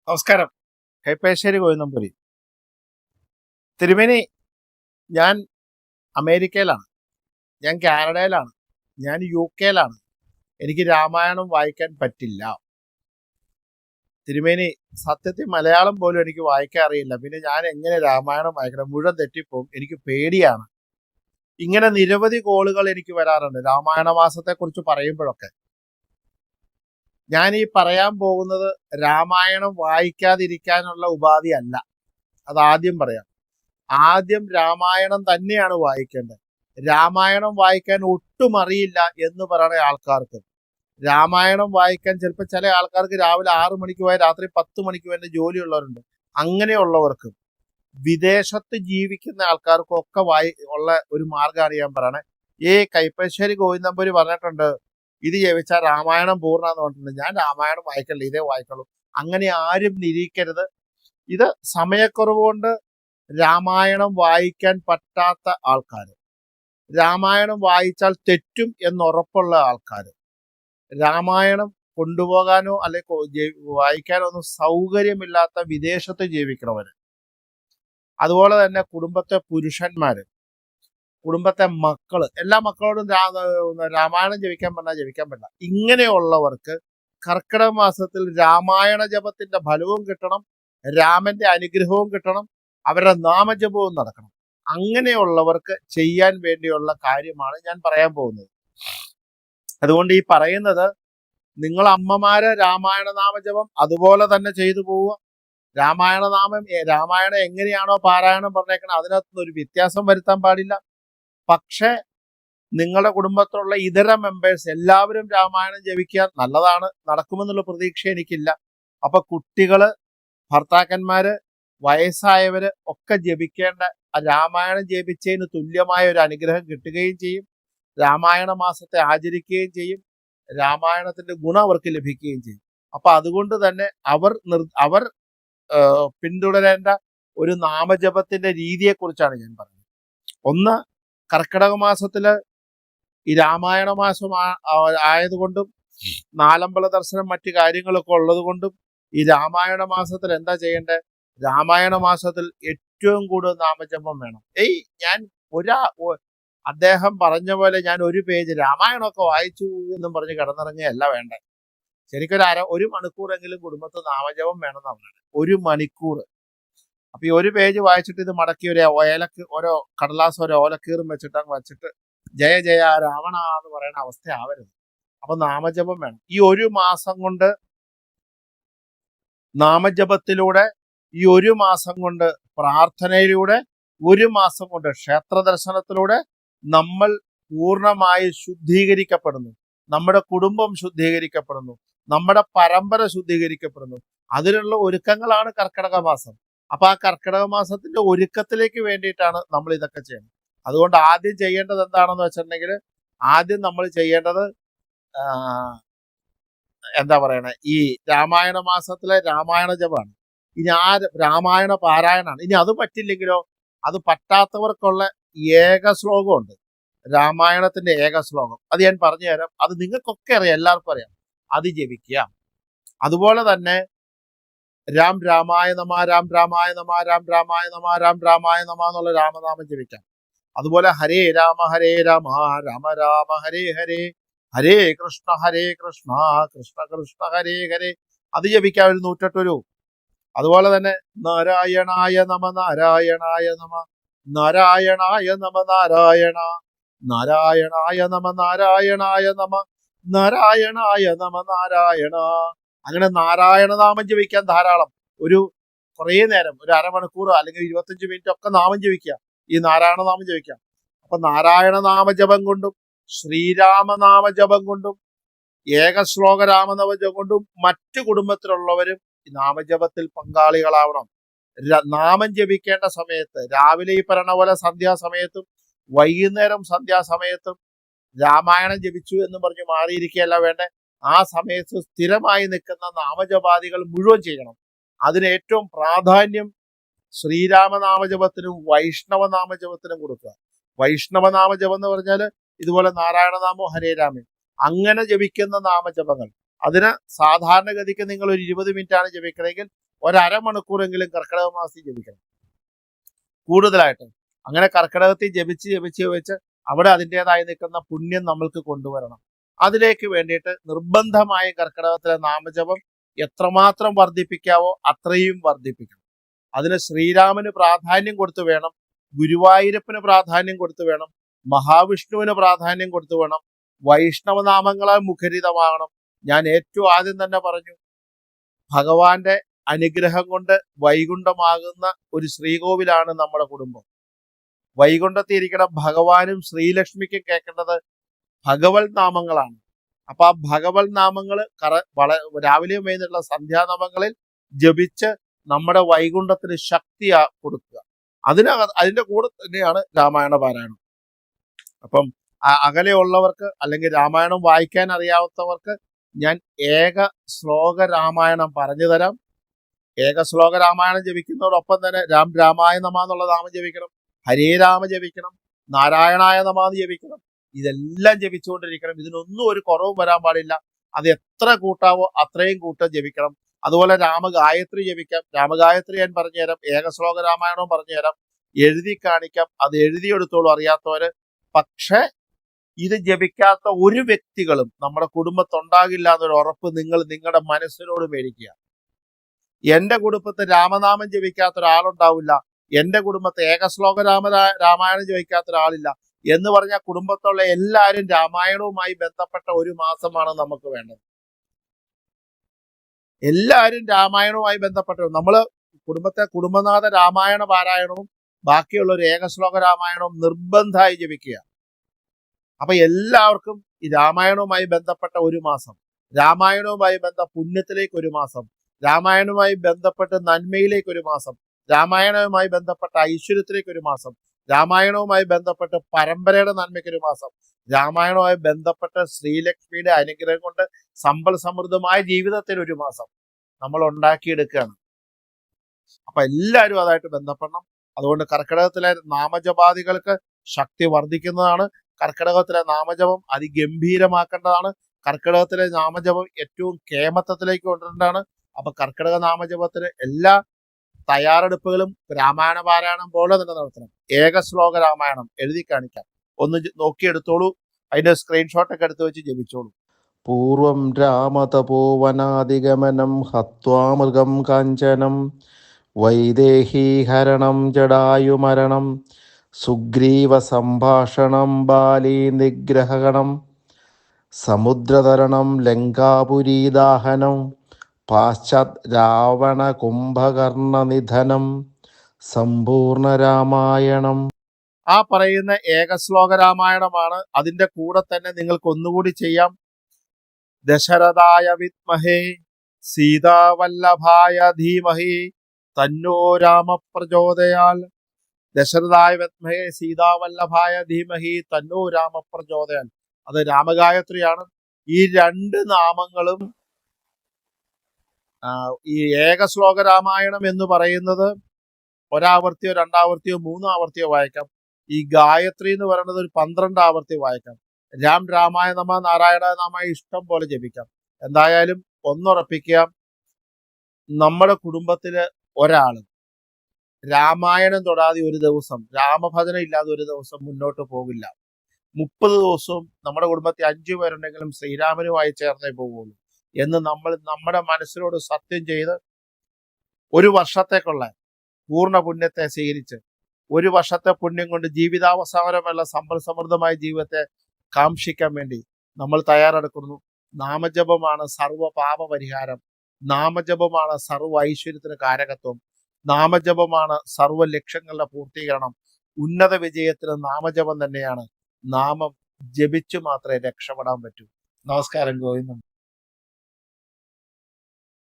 നമസ്കാരം. കൈപ്പേശ്ശേരി ഗോവിന്ദംപുരി. തിരുമേനി, ഞാൻ അമേരിക്കയിലാണ്, ഞാൻ കാനഡയിലാണ്, ഞാൻ UK-യിലാണ്. എനിക്ക് രാമായണം വായിക്കാൻ പറ്റില്ല. തിരുമേനി, സത്യത്തിൽ മലയാളം പോലും എനിക്ക് വായിക്കാൻ അറിയില്ല. പിന്നെ ഞാൻ എങ്ങനെ രാമായണം വായിക്കണം? മുഴുവൻ തെറ്റിപ്പോവും. എനിക്ക് പേടിയാണ്. ഇങ്ങനെ നിരവധി കോളുകൾ എനിക്ക് വരാറുണ്ട് രാമായണ മാസത്തെക്കുറിച്ച് പറയുമ്പോഴൊക്കെ. ഞാൻ ഈ പറയാൻ പോകുന്നത് രാമായണം വായിക്കാതിരിക്കാനുള്ള ഉപാധി അല്ല. അത് ആദ്യം പറയാം. ആദ്യം രാമായണം തന്നെയാണ് വായിക്കേണ്ടത്. രാമായണം വായിക്കാൻ ഒട്ടും അറിയില്ല എന്ന് പറയുന്ന ആൾക്കാർക്ക്, രാമായണം വായിക്കാൻ ചിലപ്പോൾ ചില ആൾക്കാർക്ക് രാവിലെ 6 മണിക്ക് പോയാൽ രാത്രി 10 മണിക്ക് വരെ ജോലിയുള്ളവരുണ്ട്. അങ്ങനെയുള്ളവർക്ക്, വിദേശത്ത് ജീവിക്കുന്ന ആൾക്കാർക്കും ഒക്കെ ഉള്ള ഒരു മാർഗ്ഗമാണ് ഞാൻ പറയണേ. ഈ കൈപ്പശ്ശേരി ഗോവിന്ദംപുരി പറഞ്ഞിട്ടുണ്ട്, ഇത് ജപിച്ചാൽ രാമായണം പൂർണ്ണമെന്ന് പറഞ്ഞിട്ടുണ്ട്. ഞാൻ രാമായണം വായിക്കല്ല, ഇതേ വായിക്കുള്ളൂ. അങ്ങനെ ആരും നിരീക്കരുത്. ഇത് സമയക്കുറവ് കൊണ്ട് രാമായണം വായിക്കാൻ പറ്റാത്ത ആൾക്കാർ, രാമായണം വായിച്ചാൽ തെറ്റും എന്നുറപ്പുള്ള ആൾക്കാർ, രാമായണം കൊണ്ടുപോകാനോ അല്ലെങ്കിൽ വായിക്കാനോ ഒന്നും സൗകര്യമില്ലാത്ത വിദേശത്ത് ജീവിക്കണവര്, അതുപോലെ തന്നെ കുടുംബത്തെ പുരുഷന്മാര്, കുടുംബത്തെ മക്കള്, എല്ലാ മക്കളോടും രാമായണം ജപിക്കാൻ പറഞ്ഞാൽ ജപിക്കാൻ പറ്റില്ല. ഇങ്ങനെയുള്ളവർക്ക് കർക്കിടക മാസത്തിൽ രാമായണ ജപത്തിന്റെ ഫലവും കിട്ടണം, രാമന്റെ അനുഗ്രഹവും കിട്ടണം, അവരുടെ നാമജപവും നടക്കണം. അങ്ങനെയുള്ളവർക്ക് ചെയ്യാൻ വേണ്ടിയുള്ള കാര്യമാണ് ഞാൻ പറയാൻ പോകുന്നത്. അതുകൊണ്ട് ഈ പറയുന്നത്, നിങ്ങൾ അമ്മമാര് രാമായണ നാമജപം അതുപോലെ തന്നെ ചെയ്തു പോവുക. രാമായണം എങ്ങനെയാണോ പാരായണം പറഞ്ഞേക്കണം അതിനകത്തൊന്നും ഒരു വ്യത്യാസം വരുത്താൻ പാടില്ല. പക്ഷെ നിങ്ങളുടെ കുടുംബത്തിലുള്ള ഇതര മെമ്പേഴ്സ് എല്ലാവരും രാമായണം ജപിക്കാൻ നല്ലതാണ്. നടക്കുമെന്നുള്ള പ്രതീക്ഷ എനിക്കില്ല. അപ്പൊ കുട്ടികള്, ഭർത്താക്കന്മാര്, വയസ്സായവര് ഒക്കെ ജപിക്കേണ്ട രാമായണം ജപിച്ചതിന് തുല്യമായ ഒരു അനുഗ്രഹം കിട്ടുകയും ചെയ്യും. രാമായണ മാസത്തെ ആചരിക്കുകയും ചെയ്യും. രാമായണത്തിന്റെ ഗുണം അവർക്ക് ലഭിക്കുകയും ചെയ്യും. അപ്പൊ അതുകൊണ്ട് തന്നെ അവർ പിന്തുടരേണ്ട ഒരു നാമജപത്തിന്റെ രീതിയെക്കുറിച്ചാണ് ഞാൻ പറയുന്നത്. ഒന്ന്, കർക്കിടക മാസത്തില് ഈ രാമായണ മാസം ആയതുകൊണ്ടും നാലമ്പല ദർശനം മറ്റു കാര്യങ്ങളൊക്കെ ഉള്ളത് കൊണ്ടും ഈ രാമായണ മാസത്തിൽ എന്താ ചെയ്യേണ്ടത്? രാമായണ മാസത്തിൽ ഏറ്റവും കൂടുതൽ നാമജപം വേണം. ഞാൻ അദ്ദേഹം പറഞ്ഞ പോലെ ഞാൻ ഒരു പേജ് രാമായണമൊക്കെ വായിച്ചു എന്നും പറഞ്ഞ് കിടന്നിറങ്ങിയല്ല വേണ്ടേ. ശരിക്കും ഒരു മണിക്കൂറെങ്കിലും കുടുംബത്തിൽ നാമജപം വേണമെന്നാണ് പറയുന്നത്. 1 മണിക്കൂർ. അപ്പൊ ഈ ഒരു പേജ് വായിച്ചിട്ട് ഇത് മടക്കി ഓരോ കടലാസ് ഓരോ ഓലക്കീറും വെച്ചിട്ട് ജയ ജയ രാവണ എന്ന് പറയുന്ന അവസ്ഥ ആവരുത്. അപ്പൊ നാമജപം വേണം. ഈ 1 മാസം കൊണ്ട് നാമജപത്തിലൂടെ, ഈ 1 മാസം കൊണ്ട് പ്രാർത്ഥനയിലൂടെ, 1 മാസം കൊണ്ട് ക്ഷേത്ര ദർശനത്തിലൂടെ നമ്മൾ പൂർണ്ണമായി ശുദ്ധീകരിക്കപ്പെടുന്നു. നമ്മുടെ കുടുംബം ശുദ്ധീകരിക്കപ്പെടുന്നു. നമ്മുടെ പരമ്പര ശുദ്ധീകരിക്കപ്പെടുന്നു. അതിനുള്ള ഒരുക്കങ്ങളാണ് കർക്കിടക മാസം. അപ്പൊ ആ കർക്കിടക മാസത്തിന്റെ ഒരുക്കത്തിലേക്ക് വേണ്ടിയിട്ടാണ് നമ്മൾ ഇതൊക്കെ ചെയ്യുന്നത്. അതുകൊണ്ട് ആദ്യം ചെയ്യേണ്ടത് എന്താണെന്ന് വെച്ചിട്ടുണ്ടെങ്കിൽ, ആദ്യം നമ്മൾ ചെയ്യേണ്ടത് എന്താ പറയണേ, ഈ രാമായണ മാസത്തിലെ രാമായണ ജപമാണ്. ഇനി ആ രാമായണ പാരായണാണ്. ഇനി അത് പറ്റില്ലെങ്കിലോ, അത് പറ്റാത്തവർക്കുള്ള ഏക ശ്ലോകമുണ്ട്, രാമായണത്തിന്റെ ഏക ശ്ലോകം. അത് ഞാൻ പറഞ്ഞു തരാം. അത് നിങ്ങൾക്കൊക്കെ അറിയാം, എല്ലാവർക്കും അറിയാം. അത് ജപിക്കുക. അതുപോലെ തന്നെ രാം രാമായ നമ, രാം രാമായ നമ, രാം രാമായ നമ, രാം രാമായ നമ എന്നുള്ള രാമനാമം ജപിക്കാം. അതുപോലെ ഹരേ രാമ രാമ രാമ ഹരേ ഹരേ, ഹരേ കൃഷ്ണ കൃഷ്ണ കൃഷ്ണ ഹരേ ഹരേ, അത് ജപിക്കാം ഒരു 108 രൂപ. അതുപോലെ തന്നെ നാരായണായ നമ നാരായണായ നമ, നാരായണായ നമ നാരായണ, നാരായണായ നമ നാരായണായ നമ, നാരായണായ നമ നാരായണ. അങ്ങനെ നാരായണ നാമം ജപിക്കാൻ ധാരാളം. കുറേ നേരം, ഒരു അരമണിക്കൂർ അല്ലെങ്കിൽ 25 മിനിറ്റ് ഒക്കെ നാമം ജപിക്കുക. ഈ നാരായണ നാമം ജപിക്കാം. അപ്പൊ നാരായണ നാമജപം കൊണ്ടും ശ്രീരാമനാമജപം കൊണ്ടും ഏകശ്ലോക രാമനാമജപം കൊണ്ടും മറ്റു കുടുംബത്തിലുള്ളവരും നാമജപത്തിൽ പങ്കാളികളാവണം. നാമം ജപിക്കേണ്ട സമയത്ത് രാവിലെ ഈ പറഞ്ഞ പോലെ സന്ധ്യാസമയത്തും വൈകുന്നേരം സന്ധ്യാസമയത്തും രാമായണം ജപിച്ചു എന്ന് പറഞ്ഞ് മാറിയിരിക്കുകയല്ല വേണ്ടേ. ആ സമയത്ത് സ്ഥിരമായി നിൽക്കുന്ന നാമജപാദികൾ മുഴുവൻ ചെയ്യണം. അതിന് ഏറ്റവും പ്രാധാന്യം ശ്രീരാമനാമജപത്തിനും വൈഷ്ണവ നാമജപത്തിനും കൊടുക്കുക. വൈഷ്ണവ നാമജപം എന്ന് പറഞ്ഞാൽ ഇതുപോലെ നാരായണനാമോ ഹരേ രാമൻ അങ്ങനെ ജപിക്കുന്ന നാമജപങ്ങൾ, അതിന് സാധാരണഗതിക്ക് നിങ്ങൾ ഒരു 20 മിനിറ്റ് ആണ് ജപിക്കണമെങ്കിൽ ഒരമണിക്കൂറെങ്കിലും കർക്കിടക മാസത്തിൽ ജപിക്കണം കൂടുതലായിട്ട്. അങ്ങനെ കർക്കിടകത്തിൽ ജപിച്ച് അവിടെ അതിൻ്റെതായി നിൽക്കുന്ന പുണ്യം നമ്മൾക്ക് കൊണ്ടുവരണം. അതിലേക്ക് വേണ്ടിയിട്ട് നിർബന്ധമായ കർക്കിടകത്തിലെ നാമജപം എത്രമാത്രം വർദ്ധിപ്പിക്കാവോ അത്രയും വർദ്ധിപ്പിക്കണം. അതിന് ശ്രീരാമന് പ്രാധാന്യം കൊടുത്തു വേണം, ഗുരുവായൂരപ്പന് പ്രാധാന്യം കൊടുത്തു വേണം, മഹാവിഷ്ണുവിന് പ്രാധാന്യം കൊടുത്തു വേണം, വൈഷ്ണവനാമങ്ങളാൽ മുഖരിതമാകണം. ഞാൻ ഏറ്റവും ആദ്യം തന്നെ പറഞ്ഞു, ഭഗവാന്റെ അനുഗ്രഹം കൊണ്ട് വൈകുണ്ഠമാകുന്ന ഒരു ശ്രീകോവിലാണ് നമ്മുടെ കുടുംബം. വൈകുണ്ഠത്തിൽ ഇരിക്കണം ഭഗവാനും ശ്രീലക്ഷ്മിക്കും കേൾക്കേണ്ടത് ഭഗവത് നാമങ്ങളാണ്. അപ്പൊ ആ ഭഗവത് നാമങ്ങൾ രാവിലെയും വൈകുന്നേരമുള്ള സന്ധ്യാനാമങ്ങളിൽ ജപിച്ച് നമ്മുടെ വൈകുണ്ഠത്തിന് ശക്തി കൊടുക്കുക. അതിന്റെ കൂടെ തന്നെയാണ് രാമായണ പാരായണം. അപ്പം അകലെയുള്ളവർക്ക് അല്ലെങ്കിൽ രാമായണം വായിക്കാൻ അറിയാത്തവർക്ക് ഞാൻ ഏക ശ്ലോക രാമായണം പറഞ്ഞു തരാം. ഏക ശ്ലോക രാമായണം ജപിക്കുന്നതോടൊപ്പം തന്നെ രാമായ നമ എന്നുള്ള നാമം ജപിക്കണം, ഹരേ രാമ ജപിക്കണം, നാരായണായ നമ എന്ന് ജപിക്കണം. ഇതെല്ലാം ജപിച്ചുകൊണ്ടിരിക്കണം. ഇതിനൊന്നും ഒരു കുറവും വരാൻ പാടില്ല. അത് എത്ര കൂട്ടാവോ അത്രയും കൂട്ടം ജപിക്കണം. അതുപോലെ രാമഗായത്രി ജപിക്കാം. രാമഗായത്രി ഞാൻ പറഞ്ഞുതരാം, ഏക ശ്ലോക രാമായണവും പറഞ്ഞുതരാം, എഴുതി കാണിക്കാം. അത് എഴുതിയെടുത്തോളൂ അറിയാത്തവര്. പക്ഷെ ഇത് ജപിക്കാത്ത ഒരു വ്യക്തികളും നമ്മുടെ കുടുംബത്തുണ്ടാകില്ല എന്നൊരു ഉറപ്പ് നിങ്ങൾ നിങ്ങളുടെ മനസ്സിനോട് മേടിക്കുക. എന്റെ കുടുംബത്ത് രാമനാമം ജപിക്കാത്ത ഒരാളുണ്ടാവില്ല, എന്റെ കുടുംബത്തെ ഏകശ്ലോക രാമായണം ജപിക്കാത്ത ഒരാളില്ല എന്ന് പറഞ്ഞാൽ കുടുംബത്തുള്ള എല്ലാവരും രാമായണവുമായി ബന്ധപ്പെട്ട ഒരു മാസമാണ് നമുക്ക് വേണ്ടത്. എല്ലാവരും രാമായണവുമായി ബന്ധപ്പെട്ട നമ്മള് കുടുംബനാഥ രാമായണ പാരായണവും ബാക്കിയുള്ള ഒരു ഏകശ്ലോക രാമായണവും നിർബന്ധമായി ജപിക്കുക. അപ്പൊ എല്ലാവർക്കും ഈ രാമായണവുമായി ബന്ധപ്പെട്ട ഒരു മാസം, രാമായണവുമായി പുണ്യത്തിലേക്ക് ഒരു മാസം, രാമായണവുമായി ബന്ധപ്പെട്ട് നന്മയിലേക്ക് ഒരു മാസം, രാമായണവുമായി ബന്ധപ്പെട്ട ഐശ്വര്യത്തിലേക്ക് ഒരു മാസം, രാമായണവുമായി ബന്ധപ്പെട്ട് പരമ്പരയുടെ നന്മയ്ക്ക് ഒരു മാസം, രാമായണവുമായി ബന്ധപ്പെട്ട് ശ്രീലക്ഷ്മിയുടെ അനുഗ്രഹം കൊണ്ട് സമ്പൽ സമൃദ്ധമായ ജീവിതത്തിന് ഒരു മാസം നമ്മൾ ഉണ്ടാക്കിയെടുക്കുകയാണ്. അപ്പൊ എല്ലാവരും അതായിട്ട് ബന്ധപ്പെടണം. അതുകൊണ്ട് കർക്കിടകത്തിലെ നാമജപാദികൾക്ക് ശക്തി വർദ്ധിക്കുന്നതാണ്. കർക്കിടകത്തിലെ നാമജപം അതിഗംഭീരമാക്കേണ്ടതാണ്. കർക്കിടകത്തിലെ നാമജപം ഏറ്റവും കേമത്വത്തിലേക്ക് കൊണ്ടുവരേണ്ടതാണ്. അപ്പൊ കർക്കിടക നാമജപത്തിന് എല്ലാ തയ്യാറെടുപ്പുകളും രാമായണ പാരായണം പോലെ തന്നെ നടത്തണം. ഏക ശ്ലോക രാമായണം എഴുതി കാണിക്കാം, ഒന്ന് നോക്കിയെടുത്തോളൂ. അതിന്റെ സ്ക്രീൻഷോട്ടൊക്കെ എടുത്തു വെച്ച് ജപിച്ചോളൂ. പൂർവം രാമതപോവനാദിഗമനം ഹത്വാ മൃഗം കാഞ്ചനം വൈദേഹീഹരണം ജടായുമരണം സുഗ്രീവ സംഭാഷണം ബാലീ നിഗ്രഹണം സമുദ്രതരണം ലങ്കാപുരീദാഹനം പാശ്ചാത് രാവണ കുംഭകർണ നിധനം സമ്പൂർണ്ണ രാമായണം. ആ പറയുന്ന ഏകശ്ലോക രാമായണമാണ്. അതിന്റെ കൂടെ തന്നെ നിങ്ങൾക്ക് ഒന്നുകൂടി ചെയ്യാം. ദശരഥായ വിദ്മഹേ സീതാവല്ലഭായ ധീമഹി തന്നോ രാമ പ്രചോദയാൽ. ദശരഥായ വിദ്മഹേ സീതാവല്ലഭായ ധീമഹി തന്നോ രാമ പ്രചോദയാൽ. അത് രാമഗായത്രിയാണ്. ഈ രണ്ട് നാമങ്ങളും ഈ ഏകശ്ലോക രാമായണം എന്ന് പറയുന്നത് ഒരാവർത്തിയോ രണ്ടാവർത്തിയോ മൂന്നാവർത്തിയോ വായിക്കാം. ഈ ഗായത്രി എന്ന് പറയുന്നത് ഒരു 12 ആവർത്തി വായിക്കാം. രാമായ നമ നാരായണ നാമ ഇഷ്ടം പോലെ ജപിക്കാം. എന്തായാലും ഒന്നുറപ്പിക്കുക, നമ്മുടെ കുടുംബത്തില് ഒരാള് രാമായണം തൊടാതെ ഒരു ദിവസം, രാമഭജന ഇല്ലാതെ ഒരു ദിവസം മുന്നോട്ട് പോകില്ല. 30 ദിവസവും നമ്മുടെ കുടുംബത്തിൽ 5 പേരുണ്ടെങ്കിലും ശ്രീരാമനുമായി ചേർന്നേ പോകുള്ളൂ എന്ന് നമ്മൾ നമ്മുടെ മനസ്സിനോട് സത്യം ചെയ്ത് ഒരു വർഷത്തേക്കുള്ള പൂർണ്ണ പുണ്യത്തെ സ്വീകരിച്ച് ഒരു വർഷത്തെ പുണ്യം കൊണ്ട് ജീവിതാവസാനമുള്ള സമ്പൽ സമൃദ്ധമായ ജീവിതത്തെ കാംക്ഷിക്കാൻ വേണ്ടി നമ്മൾ തയ്യാറെടുക്കുന്നു. നാമജപമാണ് സർവ്വ പാപ പരിഹാരം. നാമജപമാണ് സർവ്വ ഐശ്വര്യത്തിന് കാരകത്വം. നാമജപമാണ് സർവ്വ ലക്ഷ്യങ്ങളുടെ പൂർത്തീകരണം. ഉന്നത വിജയത്തിന് നാമജപം തന്നെയാണ്. നാമം ജപിച്ചു മാത്രമേ രക്ഷപ്പെടാൻ പറ്റൂ. നമസ്കാരം. ഗോവിന്ദൻ.